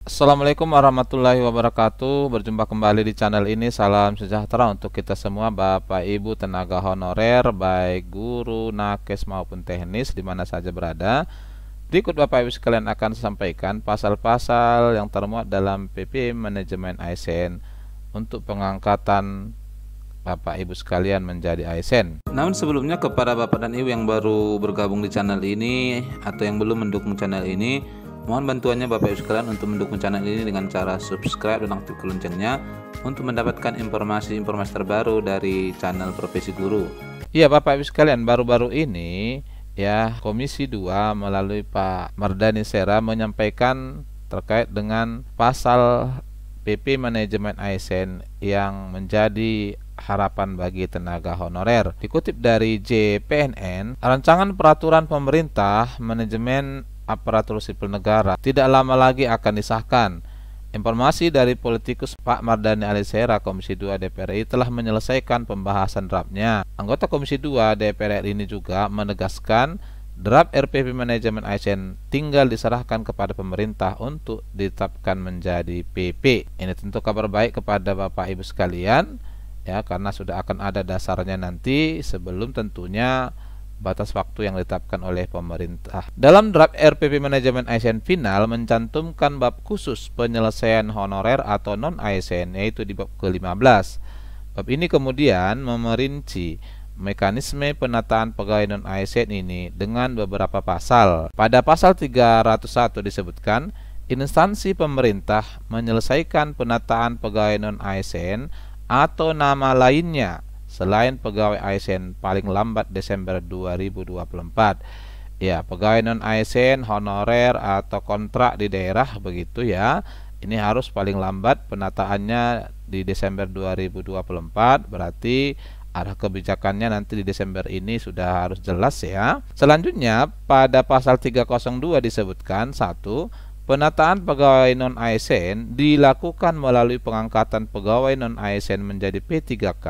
Assalamualaikum warahmatullahi wabarakatuh. Berjumpa kembali di channel ini. Salam sejahtera untuk kita semua, Bapak Ibu tenaga honorer, baik guru, nakes maupun teknis di mana saja berada. Berikut Bapak Ibu sekalian akan sampaikan pasal-pasal yang termuat dalam PP Manajemen ASN untuk pengangkatan Bapak Ibu sekalian menjadi ASN. Namun sebelumnya, kepada Bapak dan Ibu yang baru bergabung di channel ini atau yang belum mendukung channel ini, mohon bantuannya Bapak Ibu sekalian untuk mendukung channel ini dengan cara subscribe dan aktifkan loncengnya untuk mendapatkan informasi-informasi terbaru dari channel Profesi Guru. Iya Bapak Ibu sekalian, baru-baru ini ya Komisi 2 melalui Pak Mardhani Sera menyampaikan terkait dengan pasal PP Manajemen ASN yang menjadi harapan bagi tenaga honorer. Dikutip dari JPNN, rancangan peraturan pemerintah manajemen aparatur sipil negara tidak lama lagi akan disahkan. Informasi dari politikus Pak Mardhani Alisera, Komisi 2 DPR RI telah menyelesaikan pembahasan draftnya. Anggota Komisi 2 DPR RI ini juga menegaskan draft RPP Manajemen ASN tinggal diserahkan kepada pemerintah untuk ditetapkan menjadi PP. Ini tentu kabar baik kepada Bapak Ibu sekalian ya, karena sudah akan ada dasarnya nanti sebelum tentunya batas waktu yang ditetapkan oleh pemerintah. Dalam draft RPP Manajemen ASN final mencantumkan bab khusus penyelesaian honorer atau non-ASN, yaitu di bab ke-15. Bab ini kemudian memerinci mekanisme penataan pegawai non-ASN ini dengan beberapa pasal. Pada pasal 301 disebutkan, instansi pemerintah menyelesaikan penataan pegawai non-ASN atau nama lainnya selain pegawai ASN paling lambat Desember 2024. Ya, pegawai non-ASN, honorer atau kontrak di daerah begitu ya. Ini harus paling lambat penataannya di Desember 2024, berarti arah kebijakannya nanti di Desember ini sudah harus jelas ya. Selanjutnya pada pasal 302 disebutkan 1. Penataan pegawai non-ASN dilakukan melalui pengangkatan pegawai non-ASN menjadi P3K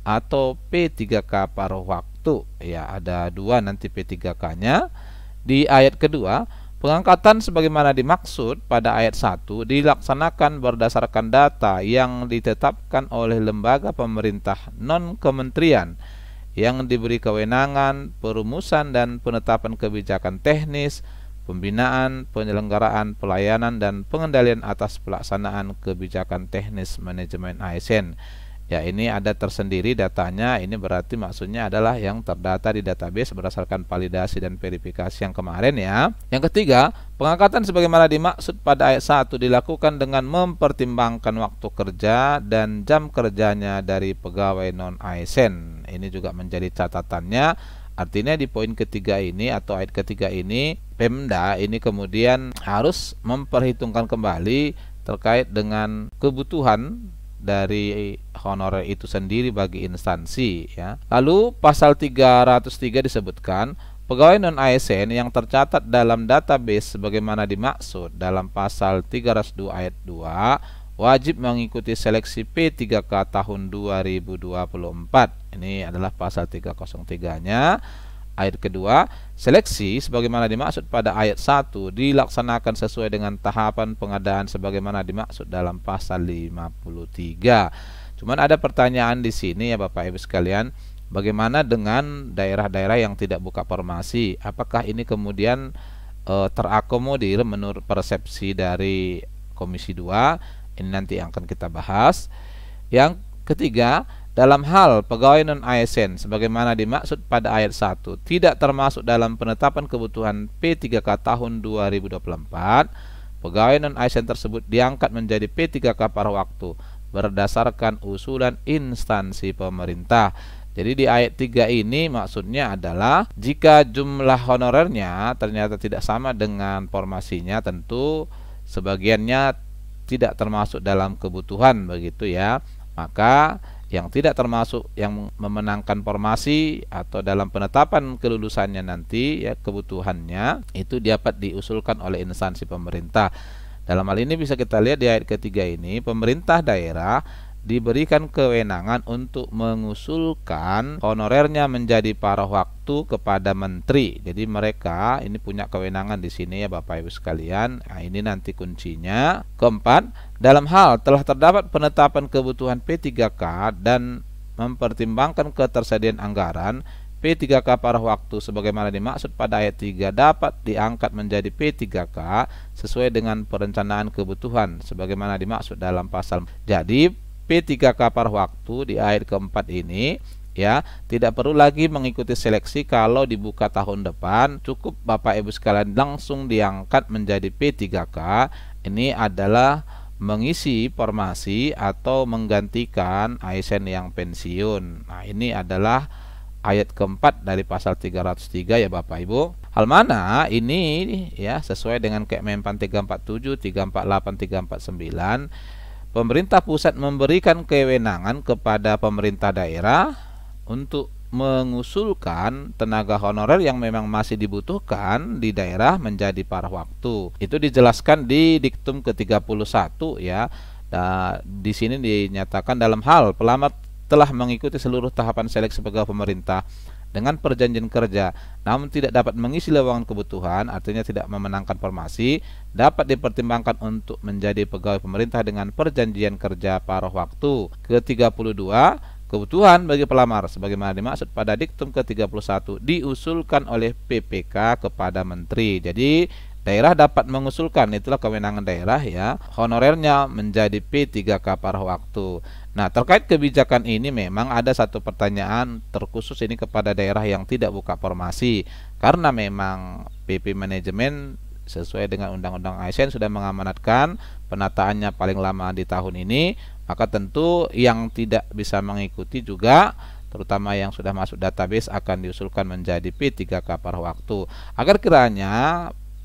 atau P3K paruh waktu. Ya, ada dua nanti P3K-nya. Di ayat kedua, pengangkatan sebagaimana dimaksud pada ayat 1 dilaksanakan berdasarkan data yang ditetapkan oleh lembaga pemerintah non-kementerian yang diberi kewenangan perumusan dan penetapan kebijakan teknis, pembinaan, penyelenggaraan, pelayanan, dan pengendalian atas pelaksanaan kebijakan teknis manajemen ASN. Ya, ini ada tersendiri datanya. Ini berarti maksudnya adalah yang terdata di database berdasarkan validasi dan verifikasi yang kemarin ya. Yang ketiga, pengangkatan sebagaimana dimaksud pada ayat 1 dilakukan dengan mempertimbangkan waktu kerja dan jam kerjanya dari pegawai non-ASN. Ini juga menjadi catatannya. Artinya di poin ketiga ini atau ayat ketiga ini, Pemda ini kemudian harus memperhitungkan kembali terkait dengan kebutuhan dari honorer itu sendiri bagi instansi ya. Lalu pasal 303 disebutkan pegawai non-ASN yang tercatat dalam database sebagaimana dimaksud dalam pasal 302 ayat 2 wajib mengikuti seleksi P3K tahun 2024. Ini adalah pasal 303-nya. Ayat kedua, seleksi sebagaimana dimaksud pada ayat 1 dilaksanakan sesuai dengan tahapan pengadaan sebagaimana dimaksud dalam pasal 53. Cuman ada pertanyaan di sini ya Bapak Ibu sekalian, bagaimana dengan daerah-daerah yang tidak buka formasi? Apakah ini kemudian terakomodir menurut persepsi dari Komisi 2? Ini nanti yang akan kita bahas. Yang ketiga, dalam hal pegawai non-ASN sebagaimana dimaksud pada ayat 1 tidak termasuk dalam penetapan kebutuhan P3K tahun 2024, pegawai non-ASN tersebut diangkat menjadi P3K paruh waktu berdasarkan usulan instansi pemerintah. Jadi di ayat 3 ini maksudnya adalah jika jumlah honorernya ternyata tidak sama dengan formasinya, tentu sebagiannya tidak termasuk dalam kebutuhan begitu ya. Maka yang tidak termasuk yang memenangkan formasi atau dalam penetapan kelulusannya nanti ya kebutuhannya itu dapat diusulkan oleh instansi pemerintah. Dalam hal ini bisa kita lihat di ayat ketiga ini, pemerintah daerah diberikan kewenangan untuk mengusulkan honorernya menjadi paruh waktu kepada menteri. Jadi mereka ini punya kewenangan di sini ya Bapak Ibu sekalian. Nah, ini nanti kuncinya. Keempat, dalam hal telah terdapat penetapan kebutuhan P3K dan mempertimbangkan ketersediaan anggaran, P3K paruh waktu sebagaimana dimaksud pada ayat 3 dapat diangkat menjadi P3K sesuai dengan perencanaan kebutuhan sebagaimana dimaksud dalam pasal. Jadi P3K paruh waktu di ayat keempat ini ya tidak perlu lagi mengikuti seleksi. Kalau dibuka tahun depan, cukup Bapak Ibu sekalian langsung diangkat menjadi P3K. Ini adalah mengisi formasi atau menggantikan ASN yang pensiun. Nah, ini adalah ayat keempat dari pasal 303 ya Bapak Ibu. Hal mana ini ya sesuai dengan Kemenpan 347, 348, 349. Pemerintah pusat memberikan kewenangan kepada pemerintah daerah untuk mengusulkan tenaga honorer yang memang masih dibutuhkan di daerah menjadi paruh waktu. Itu dijelaskan di diktum ke-31 ya. Di sini dinyatakan dalam hal pelamar telah mengikuti seluruh tahapan seleksi pegawai pemerintah dengan perjanjian kerja namun tidak dapat mengisi lowongan kebutuhan, artinya tidak memenangkan formasi, dapat dipertimbangkan untuk menjadi pegawai pemerintah dengan perjanjian kerja paruh waktu. Ke-32, kebutuhan bagi pelamar sebagaimana dimaksud pada diktum ke-31 diusulkan oleh PPK kepada menteri. Jadi daerah dapat mengusulkan, itulah kewenangan daerah ya, honorernya menjadi P3K paruh waktu. Nah, terkait kebijakan ini memang ada satu pertanyaan terkhusus ini kepada daerah yang tidak buka formasi, karena memang PP Manajemen sesuai dengan Undang-Undang ASN sudah mengamanatkan penataannya paling lama di tahun ini, maka tentu yang tidak bisa mengikuti juga terutama yang sudah masuk database akan diusulkan menjadi P3K paruh waktu. Agar kiranya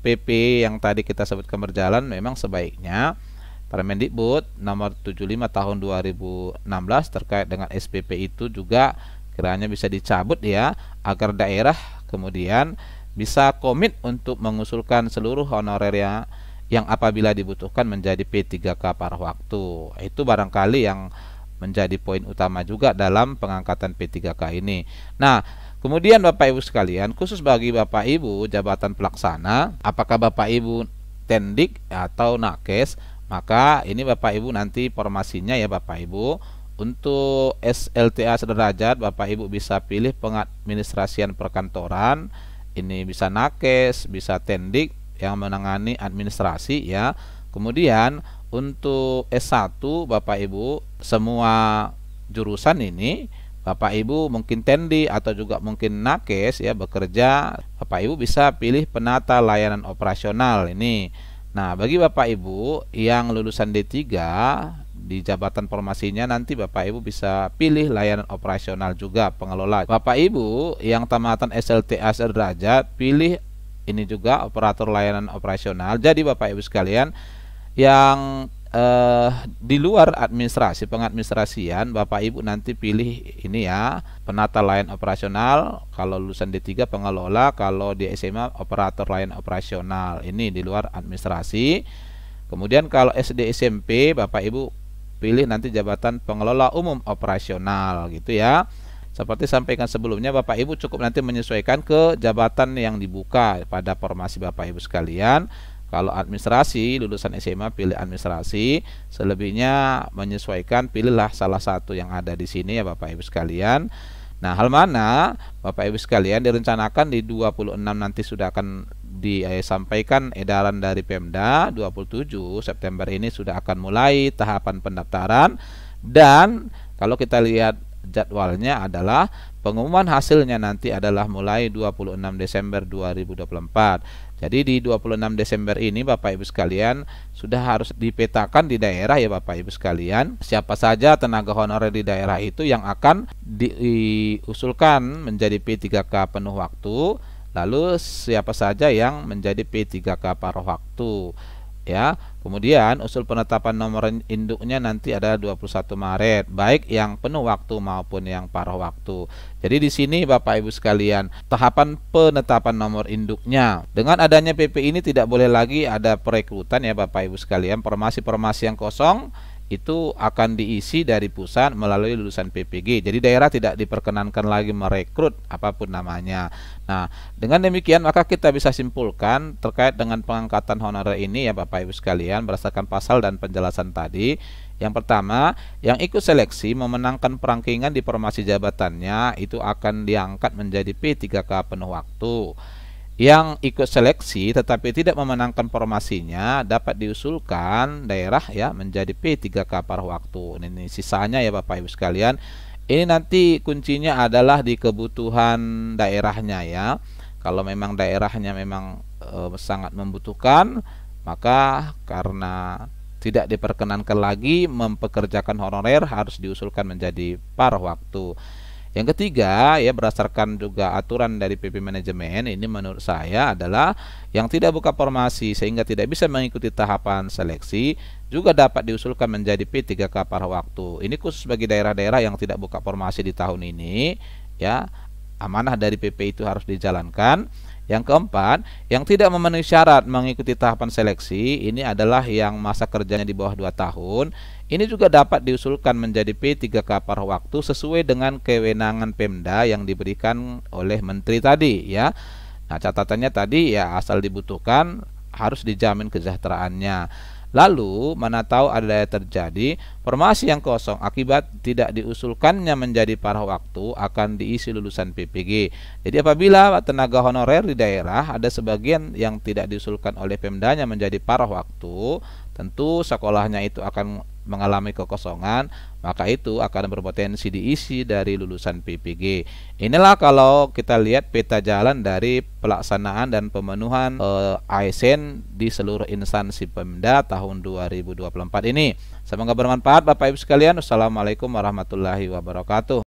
PP yang tadi kita sebutkan berjalan, memang sebaiknya Permendikbud nomor 75 tahun 2016 terkait dengan SPP itu juga kiranya bisa dicabut ya, agar daerah kemudian bisa komit untuk mengusulkan seluruh honorernya yang apabila dibutuhkan menjadi P3K paruh waktu. Itu barangkali yang menjadi poin utama juga dalam pengangkatan P3K ini. Nah, kemudian Bapak Ibu sekalian, khusus bagi Bapak Ibu jabatan pelaksana, apakah Bapak Ibu Tendik atau Nakes, maka ini Bapak Ibu nanti formasinya ya Bapak Ibu. Untuk SLTA sederajat Bapak Ibu bisa pilih pengadministrasian perkantoran, ini bisa Nakes, bisa Tendik yang menangani administrasi ya. Kemudian untuk S1 Bapak Ibu semua jurusan ini Bapak Ibu mungkin Tendi atau juga mungkin Nakes ya bekerja, Bapak Ibu bisa pilih penata layanan operasional ini. Nah, bagi Bapak Ibu yang lulusan D3 di jabatan formasinya nanti Bapak Ibu bisa pilih layanan operasional juga pengelola. Bapak Ibu yang tamatan SLTA sederajat pilih ini juga operator layanan operasional. Jadi Bapak Ibu sekalian yang di luar administrasi pengadministrasian, Bapak Ibu nanti pilih ini ya, penata layanan operasional. Kalau lulusan D3 pengelola, kalau di SMA operator layanan operasional. Ini di luar administrasi. Kemudian kalau SD SMP Bapak Ibu pilih nanti jabatan pengelola umum operasional gitu ya. Seperti sampaikan sebelumnya, Bapak Ibu cukup nanti menyesuaikan ke jabatan yang dibuka pada formasi Bapak Ibu sekalian. Kalau administrasi, lulusan SMA pilih administrasi, selebihnya menyesuaikan, pilihlah salah satu yang ada di sini ya Bapak Ibu sekalian. Nah, hal mana Bapak Ibu sekalian direncanakan di 26 nanti sudah akan disampaikan edaran dari Pemda. 27 September ini sudah akan mulai tahapan pendaftaran, dan kalau kita lihat jadwalnya adalah pengumuman hasilnya nanti adalah mulai 26 Desember 2024. Jadi di 26 Desember ini Bapak Ibu sekalian sudah harus dipetakan di daerah ya Bapak Ibu sekalian, siapa saja tenaga honorer di daerah itu yang akan diusulkan menjadi P3K penuh waktu, lalu siapa saja yang menjadi P3K paruh waktu ya. Kemudian usul penetapan nomor induknya nanti adalah 21 Maret, baik yang penuh waktu maupun yang paruh waktu. Jadi di sini Bapak Ibu sekalian, tahapan penetapan nomor induknya. Dengan adanya PP ini tidak boleh lagi ada perekrutan ya Bapak Ibu sekalian. Formasi-formasi yang kosong itu akan diisi dari pusat melalui lulusan PPG. Jadi daerah tidak diperkenankan lagi merekrut apapun namanya. Nah, dengan demikian maka kita bisa simpulkan terkait dengan pengangkatan honorer ini ya Bapak Ibu sekalian berdasarkan pasal dan penjelasan tadi. Yang pertama, yang ikut seleksi memenangkan perangkingan di formasi jabatannya itu akan diangkat menjadi P3K penuh waktu. Yang ikut seleksi tetapi tidak memenangkan formasinya dapat diusulkan daerah ya menjadi P3K paruh waktu. Ini sisanya ya Bapak Ibu sekalian. Ini nanti kuncinya adalah di kebutuhan daerahnya ya. Kalau memang daerahnya memang sangat membutuhkan, maka karena tidak diperkenankan lagi mempekerjakan honorer harus diusulkan menjadi paruh waktu. Yang ketiga ya berdasarkan juga aturan dari PP Manajemen ini menurut saya adalah yang tidak buka formasi sehingga tidak bisa mengikuti tahapan seleksi juga dapat diusulkan menjadi P3K paruh waktu. Ini khusus bagi daerah-daerah yang tidak buka formasi di tahun ini ya. Amanah dari PP itu harus dijalankan. Yang keempat, yang tidak memenuhi syarat mengikuti tahapan seleksi, ini adalah yang masa kerjanya di bawah 2 tahun. Ini juga dapat diusulkan menjadi P3K paruh waktu sesuai dengan kewenangan Pemda yang diberikan oleh Menteri tadi ya. Nah, catatannya tadi ya asal dibutuhkan harus dijamin kesejahteraannya. Lalu, mana tahu ada terjadi formasi yang kosong akibat tidak diusulkannya menjadi paruh waktu akan diisi lulusan PPG. Jadi apabila tenaga honorer di daerah ada sebagian yang tidak diusulkan oleh Pemdanya menjadi paruh waktu, tentu sekolahnya itu akan mengalami kekosongan, maka itu akan berpotensi diisi dari lulusan PPG. Inilah kalau kita lihat peta jalan dari pelaksanaan dan pemenuhan ASN di seluruh instansi Pemda tahun 2024 ini. Semoga bermanfaat Bapak Ibu sekalian. Wassalamualaikum warahmatullahi wabarakatuh.